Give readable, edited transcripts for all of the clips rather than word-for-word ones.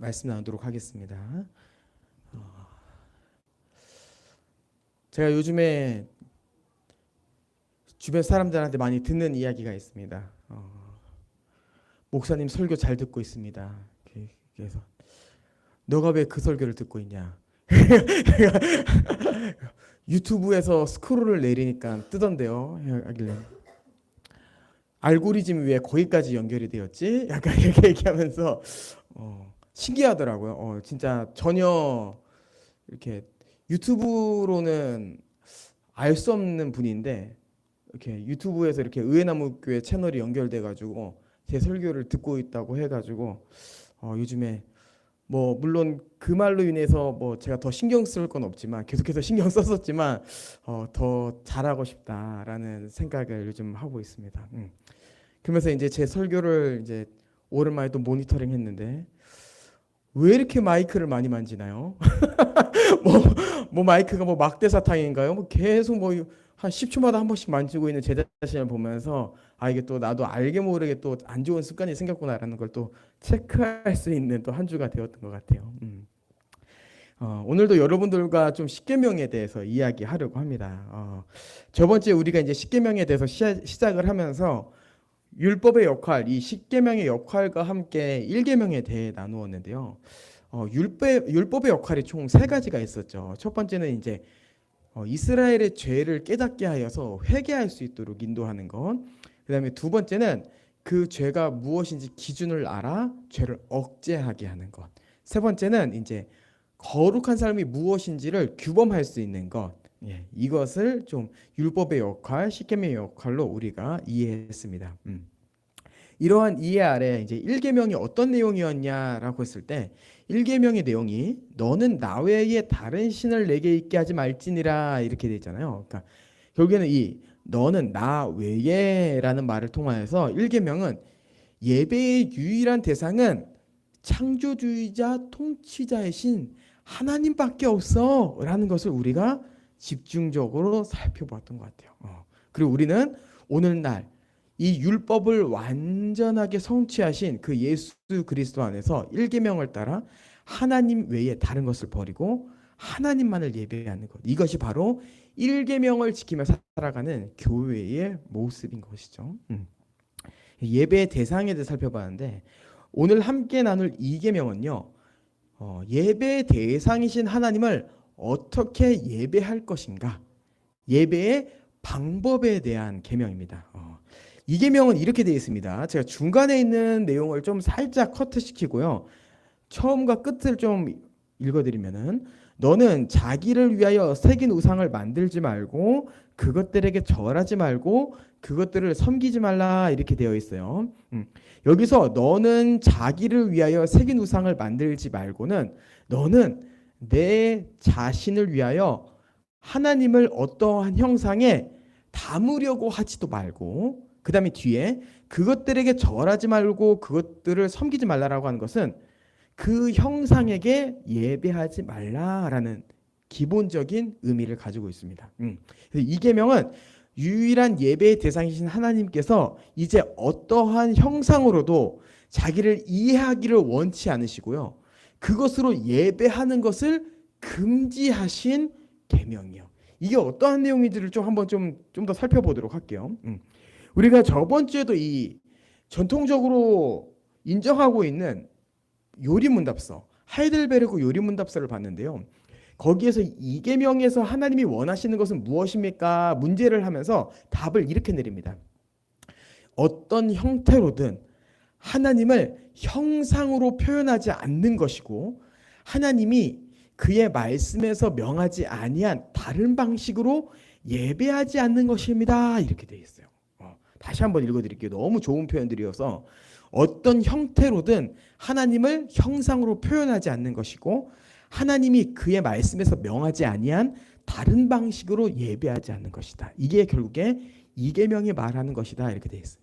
말씀 나누도록 하겠습니다. 제가 요즘에 주변 사람들한테 많이 듣는 이야기가 있습니다. 목사님 설교 잘 듣고 있습니다. 그래서 너가 왜 그 설교를 듣고 있냐? 유튜브에서 스크롤을 내리니까 뜨던데요. 하길래 알고리즘이 왜 거기까지 연결이 되었지? 약간 이렇게 얘기하면서 신기하더라고요. 진짜 전혀 이렇게 유튜브로는 알 수 없는 분인데 이렇게 유튜브에서 이렇게 의회나무교회 채널이 연결돼 가지고 제 설교를 듣고 있다고 해가지고 요즘에 뭐 물론 그 말로 인해서 뭐 제가 더 신경 쓸 건 없지만 계속해서 신경 썼었지만 더 잘하고 싶다라는 생각을 요즘 하고 있습니다. 그러면서 이제 제 설교를 이제 오랜만에 또 모니터링 했는데 왜 이렇게 마이크를 많이 만지나요? 뭐, 뭐 마이크가 뭐 막대 사탕인가요? 뭐 계속 뭐 한 10초마다 한 번씩 만지고 있는 제 자신을 보면서 이게 또 나도 알게 모르게 또 안 좋은 습관이 생겼구나라는 걸 또 체크할 수 있는 또 한 주가 되었던 것 같아요. 오늘도 여러분들과 좀 십계명에 대해서 이야기하려고 합니다. 저번 주에 우리가 이제 십계명에 대해서 시작을 하면서 율법의 역할, 이 십계명의 역할과 함께 일계명에 대해 나누었는데요. 율법의 역할이 총 세 가지가 있었죠. 첫 번째는 이제 이스라엘의 죄를 깨닫게 하여서 회개할 수 있도록 인도하는 것. 그다음에 두 번째는 그 죄가 무엇인지 기준을 알아 죄를 억제하게 하는 것. 세 번째는 이제 거룩한 삶이 무엇인지를 규범할 수 있는 것. 이것을 좀 율법의 역할, 십계명의 역할로 우리가 이해했습니다. 이러한 이해 아래 이제 1계명이 어떤 내용이었냐라고 했을 때 1계명의 내용이 너는 나 외에 다른 신을 내게 있게 하지 말지니라 이렇게 돼 있잖아요. 그러니까 결국에는 이 너는 나 외에라는 말을 통하여서 1계명은 예배의 유일한 대상은 창조주의자 통치자의 신 하나님밖에 없어라는 것을 우리가 집중적으로 살펴봤던 것 같아요. 그리고 우리는 오늘날 이 율법을 완전하게 성취하신 그 예수 그리스도 안에서 1계명을 따라 하나님 외에 다른 것을 버리고 하나님만을 예배하는 것. 이것이 바로 1계명을 지키며 살아가는 교회의 모습인 것이죠. 예배의 대상에 대해 살펴봤는데 오늘 함께 나눌 2계명은요. 예배의 대상이신 하나님을 어떻게 예배할 것인가? 예배의 방법에 대한 계명입니다. 이 계명은 이렇게 되어 있습니다. 제가 중간에 있는 내용을 좀 살짝 커트시키고요. 처음과 끝을 좀 읽어드리면은 너는 자기를 위하여 새긴 우상을 만들지 말고 그것들에게 절하지 말고 그것들을 섬기지 말라 이렇게 되어 있어요. 여기서 너는 자기를 위하여 새긴 우상을 만들지 말고는 너는 내 자신을 위하여 하나님을 어떠한 형상에 담으려고 하지도 말고 그 다음에 뒤에 그것들에게 절하지 말고 그것들을 섬기지 말라라고 하는 것은 그 형상에게 예배하지 말라라는 기본적인 의미를 가지고 있습니다. 이 계명은 유일한 예배의 대상이신 하나님께서 이제 어떠한 형상으로도 자기를 이해하기를 원치 않으시고요. 그것으로 예배하는 것을 금지하신 계명이요. 이게 어떠한 내용인지를 좀 한번 좀 더 살펴보도록 할게요. 우리가 저번 주에도 이 전통적으로 인정하고 있는 요리문답서 하이델베르크 요리문답서를 봤는데요. 거기에서 이계명에서 하나님이 원하시는 것은 무엇입니까? 문제를 하면서 답을 이렇게 내립니다. 어떤 형태로든 하나님을 형상으로 표현하지 않는 것이고 하나님이 그의 말씀에서 명하지 아니한 다른 방식으로 예배하지 않는 것입니다. 이렇게 되어 있어요. 다시 한번 읽어드릴게요. 너무 좋은 표현들이어서 어떤 형태로든 하나님을 형상으로 표현하지 않는 것이고 하나님이 그의 말씀에서 명하지 아니한 다른 방식으로 예배하지 않는 것이다. 이게 결국에 이계명이 말하는 것이다. 이렇게 되어 있어요.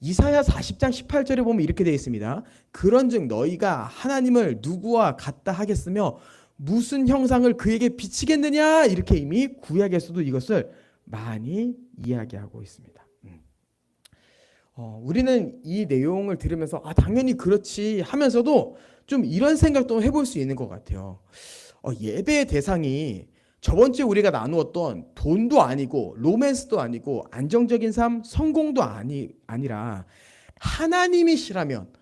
이사야 40장 18절에 보면 이렇게 되어 있습니다. 그런즉 너희가 하나님을 누구와 같다 하겠으며 무슨 형상을 그에게 비치겠느냐 이렇게 이미 구약에서도 이것을 많이 이야기하고 있습니다. 우리는 이 내용을 들으면서 당연히 그렇지 하면서도 좀 이런 생각도 해볼 수 있는 것 같아요. 예배의 대상이 저번 주에 우리가 나누었던 돈도 아니고 로맨스도 아니고 안정적인 삶, 성공도 아니라 하나님이시라면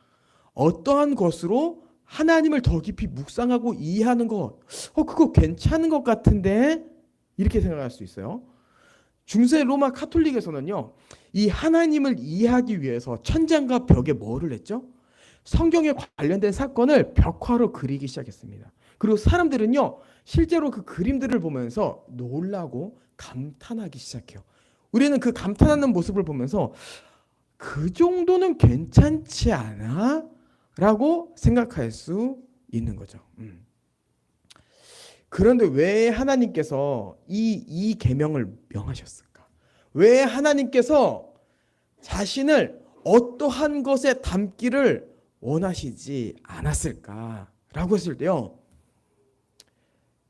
어떠한 것으로 하나님을 더 깊이 묵상하고 이해하는 것, 그거 괜찮은 것 같은데 이렇게 생각할 수 있어요. 중세 로마 카톨릭에서는요, 이 하나님을 이해하기 위해서 천장과 벽에 뭐를 했죠? 성경에 관련된 사건을 벽화로 그리기 시작했습니다. 그리고 사람들은요, 실제로 그 그림들을 보면서 놀라고 감탄하기 시작해요. 우리는 그 감탄하는 모습을 보면서 그 정도는 괜찮지 않아? 라고 생각할 수 있는 거죠. 그런데 왜 하나님께서 이 계명을 명하셨을까? 왜 하나님께서 자신을 어떠한 것에 담기를 원하시지 않았을까라고 했을 때요,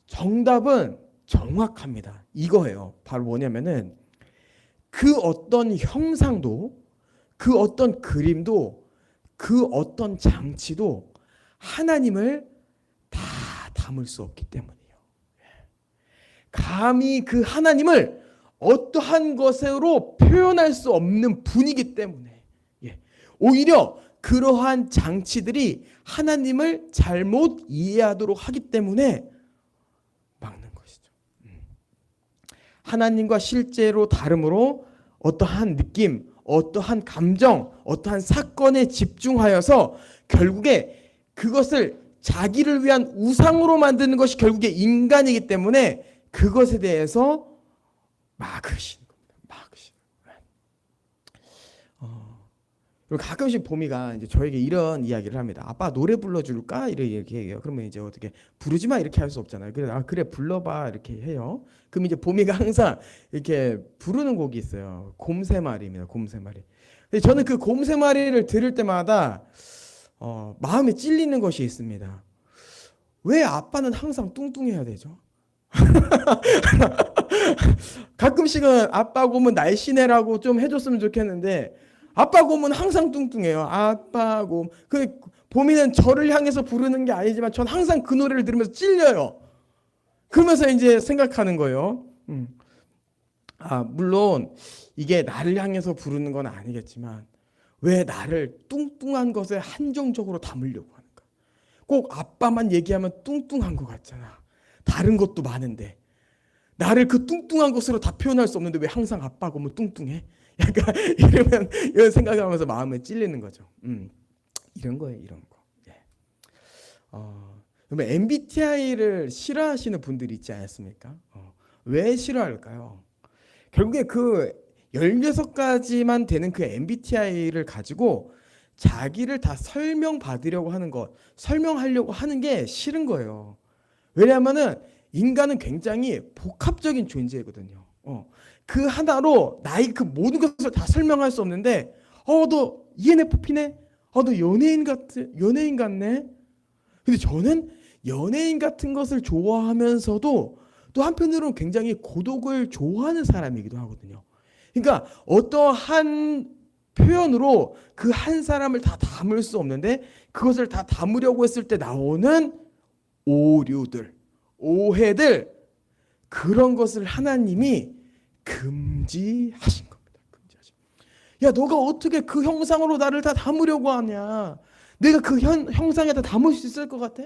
정답은 정확합니다. 이거예요. 바로 뭐냐면은 그 어떤 형상도, 그 어떤 그림도, 그 어떤 장치도 하나님을 다 담을 수 없기 때문이에요. 감히 그 하나님을 어떠한 것으로 표현할 수 없는 분이기 때문에, 오히려 그러한 장치들이 하나님을 잘못 이해하도록 하기 때문에 막는 것이죠. 하나님과 실제로 다름으로 어떠한 느낌, 어떠한 감정, 어떠한 사건에 집중하여서 결국에 그것을 자기를 위한 우상으로 만드는 것이 결국에 인간이기 때문에 그것에 대해서 막으시는 겁니다. 막으시는. 그리고 가끔씩 보미가 이제 저에게 이런 이야기를 합니다. 아빠 노래 불러줄까? 이렇게 얘기해요. 그러면 이제 어떻게 부르지 마 이렇게 할 수 없잖아요. 그래, 그래 불러봐 이렇게 해요. 그럼 이제 보미가 항상 이렇게 부르는 곡이 있어요. 곰새마리입니다. 곰새마리. 근데 저는 그 곰새마리를 들을 때마다 마음에 찔리는 것이 있습니다. 왜 아빠는 항상 뚱뚱해야 되죠? 가끔씩은 아빠 곰은 날씬해라고 좀 해줬으면 좋겠는데 아빠 곰은 항상 뚱뚱해요. 아빠 곰. 그 보미는 저를 향해서 부르는 게 아니지만 전 항상 그 노래를 들으면서 찔려요. 그러면서 이제 생각하는 거예요. 물론 이게 나를 향해서 부르는 건 아니겠지만 왜 나를 뚱뚱한 것에 한정적으로 담으려고 하는가? 꼭 아빠만 얘기하면 뚱뚱한 것 같잖아. 다른 것도 많은데 나를 그 뚱뚱한 것으로 다 표현할 수 없는데 왜 항상 아빠 곰은 뚱뚱해? 약간 이런 생각을 하면서 마음에 찔리는 거죠. 이런 거예요, 이런 거. 그러면 MBTI를 싫어하시는 분들이 있지 않습니까? 왜 싫어할까요? 결국에 그 16가지만 되는 그 MBTI를 가지고 자기를 다 설명받으려고 하는 것, 설명하려고 하는 게 싫은 거예요. 왜냐하면은 인간은 굉장히 복합적인 존재거든요. 그 하나로 나의 그 모든 것을 다 설명할 수 없는데, 너 ENFP네? 너 연예인 같네? 근데 저는 연예인 같은 것을 좋아하면서도 또 한편으로는 굉장히 고독을 좋아하는 사람이기도 하거든요. 그러니까 어떠한 표현으로 그 한 사람을 다 담을 수 없는데 그것을 다 담으려고 했을 때 나오는 오류들, 오해들, 그런 것을 하나님이 금지하신 겁니다. 금지하신. 야, 너가 어떻게 그 형상으로 나를 다 담으려고 하냐? 내가 그 형상에 다 담을 수 있을 것 같아?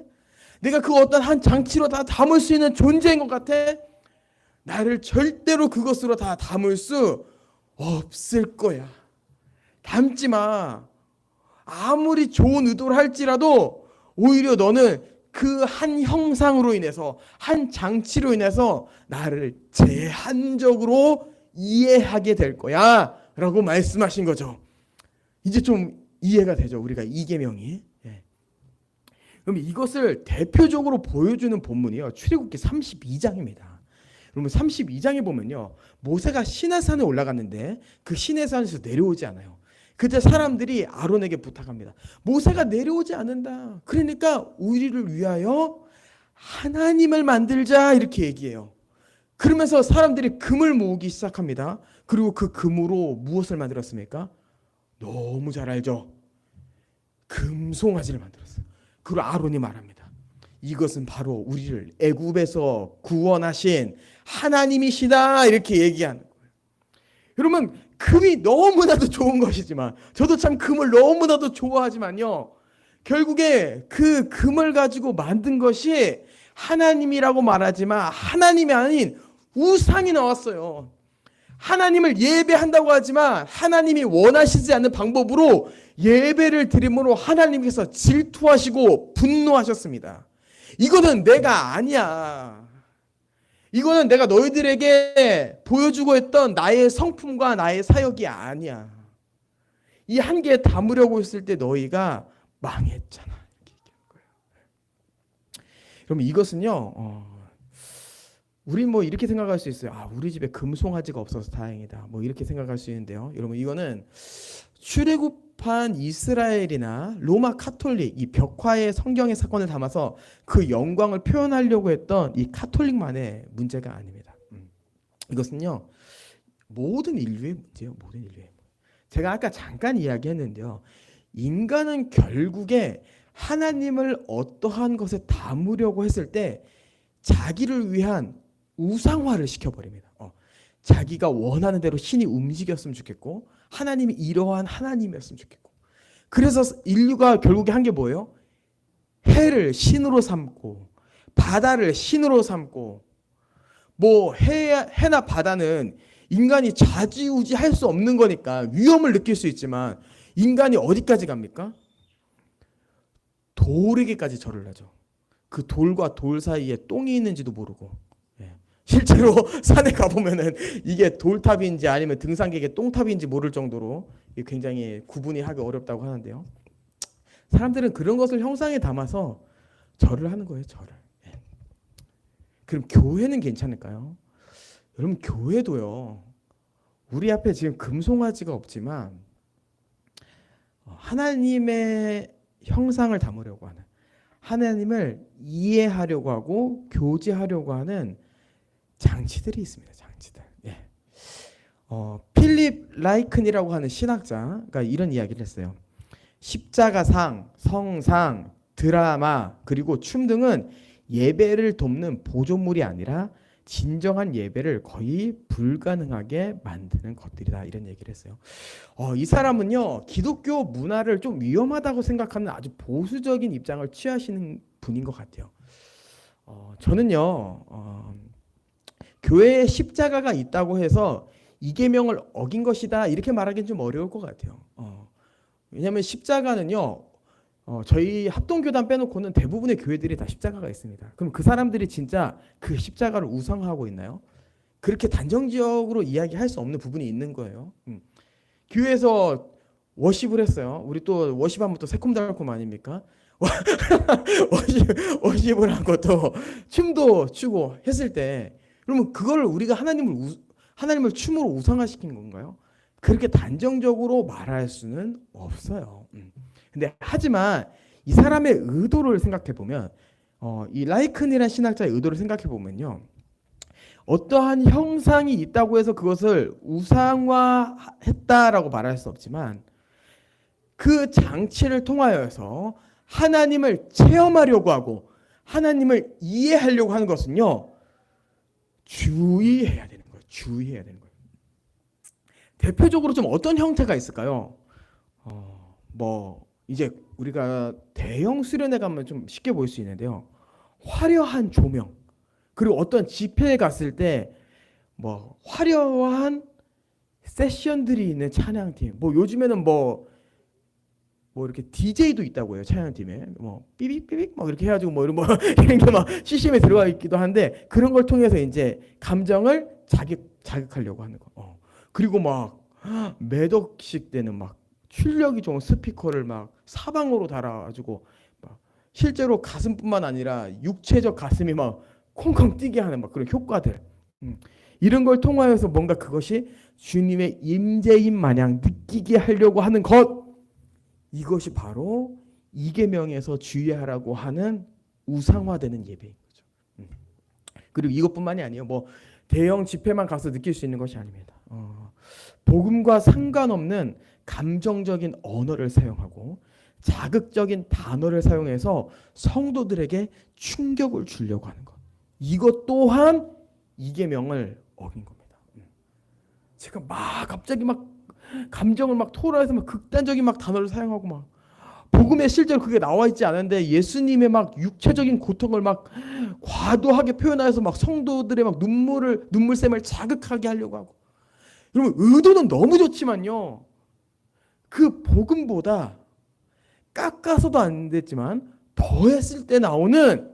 내가 그 어떤 한 장치로 다 담을 수 있는 존재인 것 같아? 나를 절대로 그것으로 다 담을 수 없을 거야. 담지 마. 아무리 좋은 의도를 할지라도 오히려 너는 그 한 형상으로 인해서, 한 장치로 인해서 나를 제한적으로 이해하게 될 거야 라고 말씀하신 거죠. 이제 좀 이해가 되죠, 우리가 이 계명이. 그럼 이것을 대표적으로 보여주는 본문이요, 출애굽기 32장입니다. 그러면 32장에 보면요, 모세가 시내산에 올라갔는데 그 시내산에서 내려오지 않아요. 그때 사람들이 아론에게 부탁합니다. 모세가 내려오지 않는다. 그러니까 우리를 위하여 하나님을 만들자, 이렇게 얘기해요. 그러면서 사람들이 금을 모으기 시작합니다. 그리고 그 금으로 무엇을 만들었습니까? 너무 잘 알죠. 금송아지를 만들었어요. 그리고 아론이 말합니다. 이것은 바로 우리를 애굽에서 구원하신 하나님이시다 이렇게 얘기하는 거예요. 여러분 금이 너무나도 좋은 것이지만 저도 참 금을 너무나도 좋아하지만요. 결국에 그 금을 가지고 만든 것이 하나님이라고 말하지만 하나님이 아닌 우상이 나왔어요. 하나님을 예배한다고 하지만 하나님이 원하시지 않는 방법으로 예배를 드림으로 하나님께서 질투하시고 분노하셨습니다. 이거는 내가 아니야. 이거는 내가 너희들에게 보여주고 했던 나의 성품과 나의 사역이 아니야. 이 한계에 담으려고 했을 때 너희가 망했잖아. 이렇게 얘기하는 거예요. 그러면 이것은요. 우리 뭐 이렇게 생각할 수 있어요. 아, 우리 집에 금송아지가 없어서 다행이다. 뭐 이렇게 생각할 수 있는데요. 여러분 이거는 출애굽한 이스라엘이나 로마 카톨릭 이 벽화의 성경의 사건을 담아서 그 영광을 표현하려고 했던 이 카톨릭만의 문제가 아닙니다. 이것은요 모든 인류의 문제예요. 모든 인류의 문제. 제가 아까 잠깐 이야기했는데요. 인간은 결국에 하나님을 어떠한 것에 담으려고 했을 때 자기를 위한 우상화를 시켜버립니다. 자기가 원하는 대로 신이 움직였으면 좋겠고 하나님이 이러한 하나님이었으면 좋겠고 그래서 인류가 결국에 한 게 뭐예요? 해를 신으로 삼고 바다를 신으로 삼고 뭐 해나 바다는 인간이 좌지우지할 수 없는 거니까 위험을 느낄 수 있지만 인간이 어디까지 갑니까? 돌에게까지 절을 하죠. 그 돌과 돌 사이에 똥이 있는지도 모르고 실제로 산에 가보면은 이게 돌탑인지 아니면 등산객의 똥탑인지 모를 정도로 굉장히 구분이 하기 어렵다고 하는데요. 사람들은 그런 것을 형상에 담아서 절을 하는 거예요. 절을. 그럼 교회는 괜찮을까요? 여러분 교회도요. 우리 앞에 지금 금송아지가 없지만 하나님의 형상을 담으려고 하는 하나님을 이해하려고 하고 교제하려고 하는 장치들이 있습니다. 장치들. 필립 라이큰이라고 하는 신학자가 이런 이야기를 했어요. 십자가상, 성상, 드라마 그리고 춤 등은 예배를 돕는 보조물이 아니라 진정한 예배를 거의 불가능하게 만드는 것들이다 이런 얘기를 했어요. 이 사람은요 기독교 문화를 좀 위험하다고 생각하는 아주 보수적인 입장을 취하시는 분인 것 같아요. 저는요 교회에 십자가가 있다고 해서 이 계명을 어긴 것이다 이렇게 말하기는 좀 어려울 것 같아요. 왜냐하면 십자가는요 저희 합동교단 빼놓고는 대부분의 교회들이 다 십자가가 있습니다. 그럼 그 사람들이 진짜 그 십자가를 우상화하고 있나요? 그렇게 단정지역으로 이야기할 수 없는 부분이 있는 거예요. 교회에서 워십을 했어요. 우리 또 워십하면 또 새콤달콤 아닙니까? 워십을 하고 또 춤도 추고 했을 때 그러면 그걸 우리가 하나님을 춤으로 우상화시킨 건가요? 그렇게 단정적으로 말할 수는 없어요. 근데 하지만 이 사람의 의도를 생각해 보면 이 라이큰이라는 신학자의 의도를 생각해 보면요. 어떠한 형상이 있다고 해서 그것을 우상화했다라고 말할 수 없지만 그 장치를 통하여서 하나님을 체험하려고 하고 하나님을 이해하려고 하는 것은요. 주의해야 되는 거예요. 주의해야 되는 거예요. 대표적으로 좀 어떤 형태가 있을까요? 뭐 이제 우리가 대형 수련회 가면 좀 쉽게 보일 수 있는데요. 화려한 조명 그리고 어떤 집회에 갔을 때 뭐 화려한 세션들이 있는 찬양팀 뭐 요즘에는 뭐 이렇게 DJ도 있다고 해요. 찬양팀에 뭐 삐빅삐빅 막 이렇게 해가지고 뭐 이런 이런 게 막 CCM에 들어가 있기도 한데 그런 걸 통해서 이제 감정을 자극하려고 하는 거. 그리고 막 몇 억씩 되는 막 출력이 좋은 스피커를 막 사방으로 달아가지고 막 실제로 가슴뿐만 아니라 육체적 가슴이 막 콩콩 뛰게 하는 막 그런 효과들. 이런 걸 통하여서 뭔가 그것이 주님의 임재인 마냥 느끼게 하려고 하는 것. 이것이 바로 이 계명에서 주의하라고 하는 우상화되는 예배인 거죠. 그리고 이것뿐만이 아니에요. 뭐 대형 집회만 가서 느낄 수 있는 것이 아닙니다. 복음과 상관없는 감정적인 언어를 사용하고 자극적인 단어를 사용해서 성도들에게 충격을 주려고 하는 것. 이것 또한 이계명을 어긴 겁니다. 제가 막 갑자기 막 감정을 막 토로해서 막 극단적인 막 단어를 사용하고 막 복음에 실제로 그게 나와 있지 않은데 예수님의 막 육체적인 고통을 막 과도하게 표현하여서 막 성도들의 막 눈물샘을 자극하게 하려고 하고. 여러분 의도는 너무 좋지만요. 그 복음보다 깎아서도 안 됐지만 더했을 때 나오는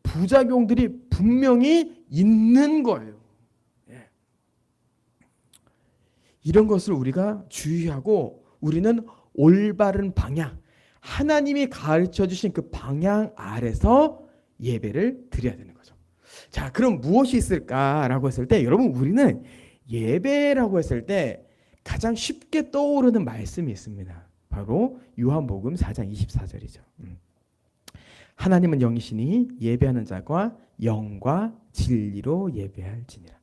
부작용들이 분명히 있는 거예요. 예. 이런 것을 우리가 주의하고 우리는 올바른 방향, 하나님이 가르쳐 주신 그 방향 아래서 예배를 드려야 되는 거죠. 자, 그럼 무엇이 있을까라고 했을 때 여러분 우리는 예배라고 했을 때 가장 쉽게 떠오르는 말씀이 있습니다. 바로 요한복음 4장 24절이죠. 하나님은 영이시니 예배하는 자가 영과 진리로 예배할지니라.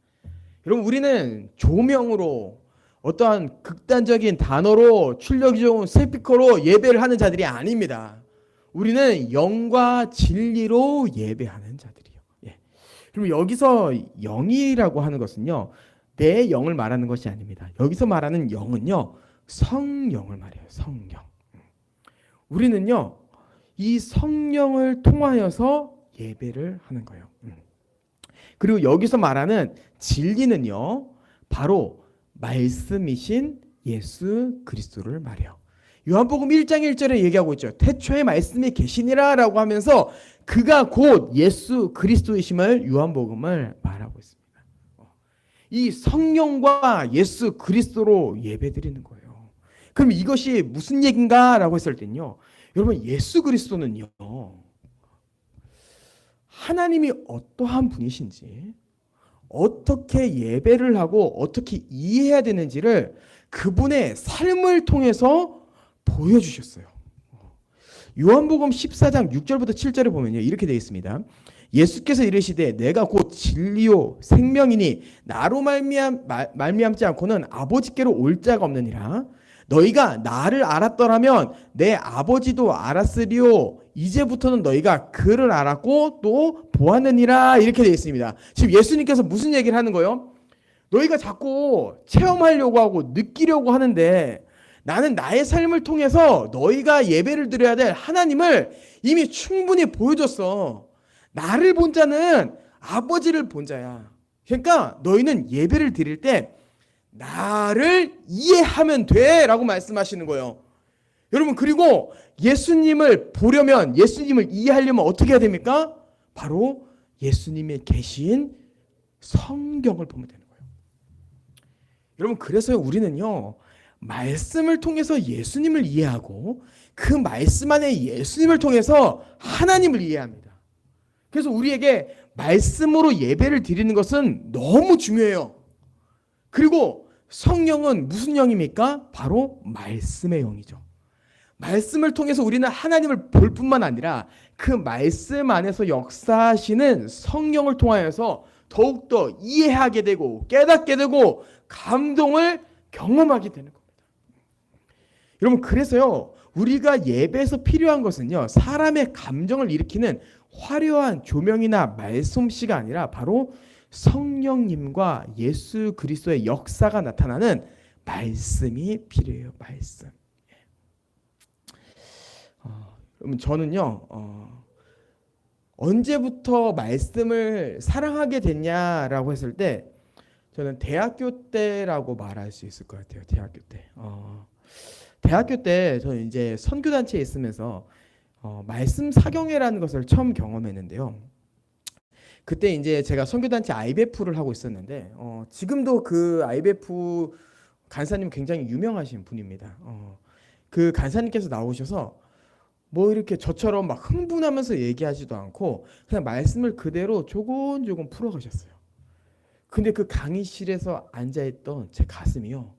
여러분 우리는 조명으로 어떠한 극단적인 단어로 출력이 좋은 스피커로 예배를 하는 자들이 아닙니다. 우리는 영과 진리로 예배하는 자들이요. 예. 그럼 여기서 영이라고 하는 것은요, 내 영을 말하는 것이 아닙니다. 여기서 말하는 영은요, 성령을 말해요. 성령. 우리는요, 이 성령을 통하여서 예배를 하는 거예요. 그리고 여기서 말하는 진리는요, 바로 말씀이신 예수 그리스도를 말해요. 요한복음 1장 1절에 얘기하고 있죠. 태초에 말씀이 계시니라 라고 하면서 그가 곧 예수 그리스도이심을 요한복음을 말하고 있습니다. 이 성령과 예수 그리스도로 예배드리는 거예요. 그럼 이것이 무슨 얘기인가 라고 했을 때는요, 여러분 예수 그리스도는요, 하나님이 어떠한 분이신지, 어떻게 예배를 하고 어떻게 이해해야 되는지를 그분의 삶을 통해서 보여주셨어요. 요한복음 14장 6절부터 7절에 보면요, 이렇게 되어 있습니다. 예수께서 이르시되 내가 곧 진리요 생명이니 나로 말미암지 않고는 아버지께로 올 자가 없느니라. 너희가 나를 알았더라면 내 아버지도 알았으리요. 이제부터는 너희가 그를 알았고 또 보았느니라. 이렇게 되어 있습니다. 지금 예수님께서 무슨 얘기를 하는 거예요? 너희가 자꾸 체험하려고 하고 느끼려고 하는데 나는 나의 삶을 통해서 너희가 예배를 드려야 될 하나님을 이미 충분히 보여줬어. 나를 본 자는 아버지를 본 자야. 그러니까 너희는 예배를 드릴 때 나를 이해하면 돼 라고 말씀하시는 거예요. 여러분 그리고 예수님을 보려면, 예수님을 이해하려면 어떻게 해야 됩니까? 바로 예수님의 계신 성경을 보면 되는 거예요. 여러분 그래서 우리는요, 말씀을 통해서 예수님을 이해하고 그 말씀 안에 예수님을 통해서 하나님을 이해합니다. 그래서 우리에게 말씀으로 예배를 드리는 것은 너무 중요해요. 그리고 성령은 무슨 영입니까? 바로 말씀의 영이죠. 말씀을 통해서 우리는 하나님을 볼 뿐만 아니라 그 말씀 안에서 역사하시는 성령을 통하여서 더욱더 이해하게 되고 깨닫게 되고 감동을 경험하게 되는 겁니다. 여러분 그래서요, 우리가 예배에서 필요한 것은요, 사람의 감정을 일으키는 화려한 조명이나 말솜씨가 아니라 바로 성령님과 예수 그리스도의 역사가 나타나는 말씀이 필요해요. 말씀. 그러면 저는요, 언제부터 말씀을 사랑하게 됐냐라고 했을 때 저는 대학교 때라고 말할 수 있을 것 같아요. 대학교 때. 대학교 때 저는 이제 선교단체에 있으면서 말씀 사경회라는 것을 처음 경험했는데요. 그때 이제 제가 선교단체 IBF를 하고 있었는데 지금도 그 IBF 간사님 굉장히 유명하신 분입니다. 그 간사님께서 나오셔서 뭐 이렇게 저처럼 막 흥분하면서 얘기하지도 않고 그냥 말씀을 그대로 조곤조곤 풀어가셨어요. 근데 그 강의실에서 앉아있던 제 가슴이요,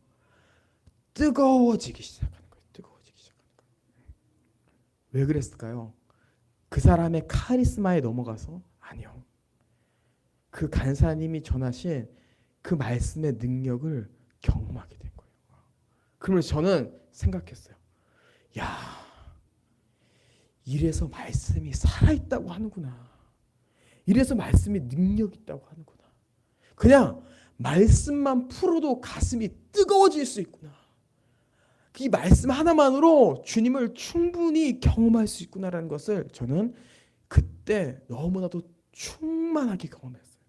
뜨거워지기 시작하는 거예요. 뜨거워지기 시작하는 거예요. 왜 그랬을까요? 그 사람의 카리스마에 넘어가서? 아니요. 그 간사님이 전하신 그 말씀의 능력을 경험하게 된 거예요. 그러면서 저는 생각했어요. 야, 이래서 말씀이 살아있다고 하는구나. 이래서 말씀이 능력 있다고 하는구나. 그냥 말씀만 풀어도 가슴이 뜨거워질 수 있구나. 이 말씀 하나만으로 주님을 충분히 경험할 수 있구나라는 것을 저는 그때 너무나도 충만하게 경험했어요.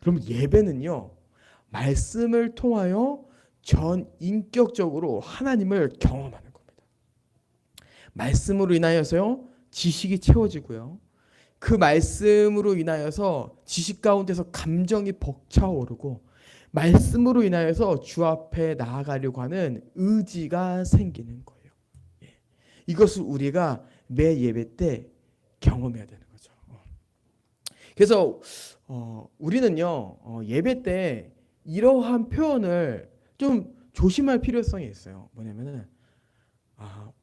그럼 예배는요, 말씀을 통하여 전 인격적으로 하나님을 경험하는 겁니다. 말씀으로 인하여서요, 지식이 채워지고요. 그 말씀으로 인하여서 지식 가운데서 감정이 벅차오르고 말씀으로 인하여서 주 앞에 나아가려고 하는 의지가 생기는 거예요. 이것을 우리가 매 예배 때 경험해야 되는 거죠. 그래서 우리는요, 예배 때 이러한 표현을 좀 조심할 필요성이 있어요. 뭐냐면은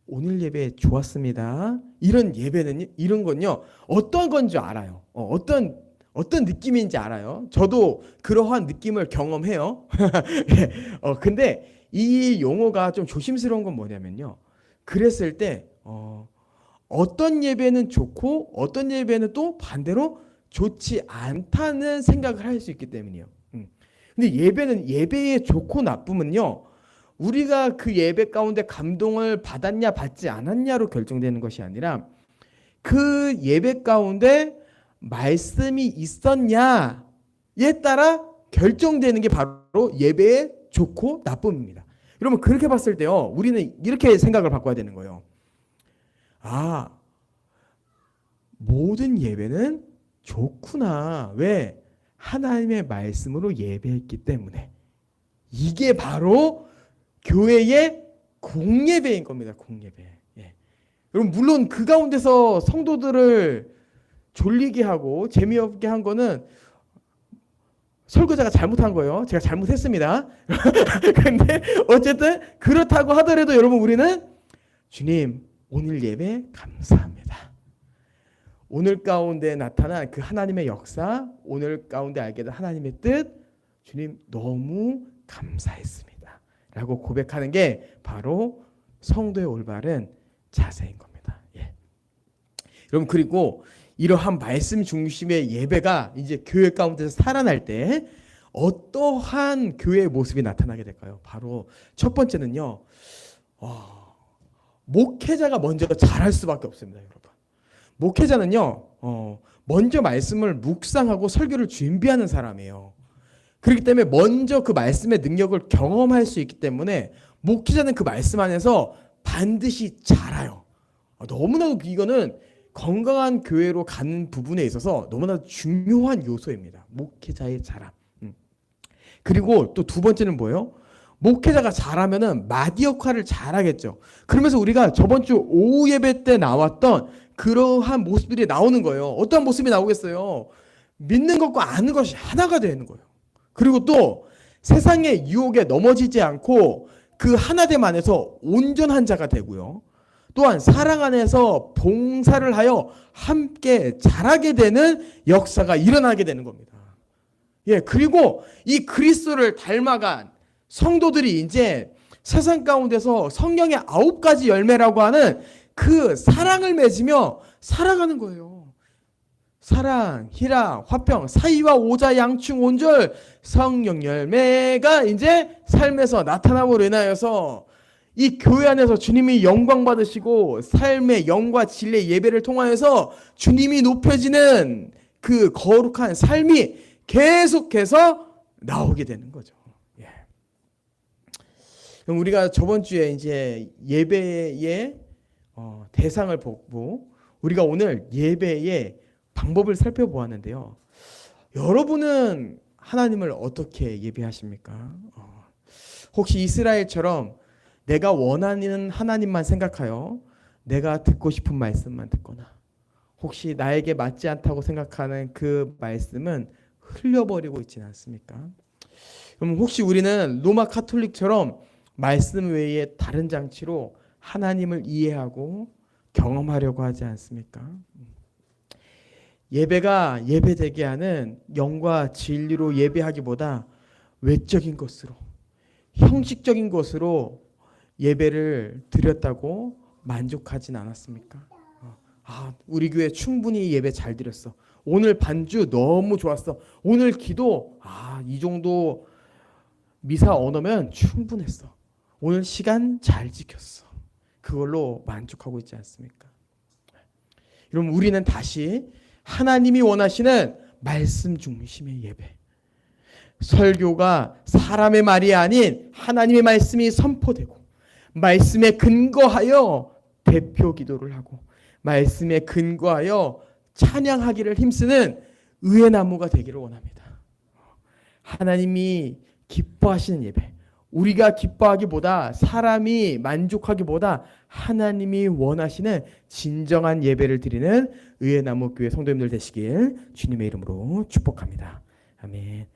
오늘 예배 좋았습니다. 이런 예배는 이런 건요, 어떤 건지 알아요. 어떤 느낌인지 알아요. 저도 그러한 느낌을 경험해요. 근데 이 용어가 좀 조심스러운 건 뭐냐면요, 그랬을 때 어떤 예배는 좋고 어떤 예배는 또 반대로 좋지 않다는 생각을 할 수 있기 때문이에요. 근데 예배의 좋고 나쁨은요, 우리가 그 예배 가운데 감동을 받았냐 받지 않았냐로 결정되는 것이 아니라 그 예배 가운데 말씀이 있었냐에 따라 결정되는 게 바로 예배의 좋고 나쁨입니다. 여러분, 그렇게 봤을 때요, 우리는 이렇게 생각을 바꿔야 되는 거예요. 모든 예배는 좋구나. 왜? 하나님의 말씀으로 예배했기 때문에. 이게 바로 교회의 공예배인 겁니다. 공예배. 여러분, 물론 그 가운데서 성도들을 졸리게 하고 재미없게 한 거는 설교자가 잘못한 거예요. 제가 잘못했습니다. 근데 어쨌든 그렇다고 하더라도 여러분, 우리는 주님 오늘 예배 감사합니다. 오늘 가운데 나타난 그 하나님의 역사, 오늘 가운데 알게 된 하나님의 뜻, 주님 너무 감사했습니다. 라고 고백하는 게 바로 성도의 올바른 자세인 겁니다. 여러분, 그리고 이러한 말씀 중심의 예배가 이제 교회 가운데서 살아날 때 어떠한 교회의 모습이 나타나게 될까요? 바로 첫 번째는요, 목회자가 먼저 잘할 수밖에 없습니다. 여러분, 목회자는요, 먼저 말씀을 묵상하고 설교를 준비하는 사람이에요. 그렇기 때문에 먼저 그 말씀의 능력을 경험할 수 있기 때문에 목회자는 그 말씀 안에서 반드시 자라요. 너무나도 이거는 건강한 교회로 가는 부분에 있어서 너무나 중요한 요소입니다. 목회자의 자람. 그리고 또 두 번째는 뭐예요? 목회자가 잘하면은 마디 역할을 잘하겠죠. 그러면서 우리가 저번 주 오후 예배 때 나왔던 그러한 모습들이 나오는 거예요. 어떤 모습이 나오겠어요? 믿는 것과 아는 것이 하나가 되는 거예요. 그리고 또 세상의 유혹에 넘어지지 않고 그 하나됨 안에서 온전한 자가 되고요. 또한 사랑 안에서 봉사를 하여 함께 자라게 되는 역사가 일어나게 되는 겁니다. 그리고 이 그리스도를 닮아간 성도들이 이제 세상 가운데서 성령의 9가지 열매라고 하는 그 사랑을 맺으며 살아가는 거예요. 사랑, 희락, 화평, 사이와 오자, 양충, 온절, 성령 열매가 이제 삶에서 나타남으로 인하여서 이 교회 안에서 주님이 영광 받으시고 삶의 영과 진리의 예배를 통하여서 주님이 높여지는 그 거룩한 삶이 계속해서 나오게 되는 거죠. 그럼 우리가 저번 주에 이제 예배의 대상을 보고 우리가 오늘 예배의 방법을 살펴보았는데요. 여러분은 하나님을 어떻게 예배하십니까? 혹시 이스라엘처럼 내가 원하는 하나님만 생각하여 내가 듣고 싶은 말씀만 듣거나 혹시 나에게 맞지 않다고 생각하는 그 말씀은 흘려버리고 있지는 않습니까? 그럼 혹시 우리는 로마 카톨릭처럼 말씀 외에 다른 장치로 하나님을 이해하고 경험하려고 하지 않습니까? 예배가 예배되게 하는 영과 진리로 예배하기보다 외적인 것으로, 형식적인 것으로 예배를 드렸다고 만족하진 않았습니까? 우리 교회 충분히 예배 잘 드렸어. 오늘 반주 너무 좋았어. 오늘 기도 이 정도 미사 언어면 충분했어. 오늘 시간 잘 지켰어. 그걸로 만족하고 있지 않습니까? 여러분, 우리는 다시 하나님이 원하시는 말씀 중심의 예배, 설교가 사람의 말이 아닌 하나님의 말씀이 선포되고, 말씀에 근거하여 대표 기도를 하고, 말씀에 근거하여 찬양하기를 힘쓰는 의의 나무가 되기를 원합니다. 하나님이 기뻐하시는 예배, 우리가 기뻐하기보다, 사람이 만족하기보다 하나님이 원하시는 진정한 예배를 드리는 의의 나무 교회 성도님들 되시길 주님의 이름으로 축복합니다. 아멘.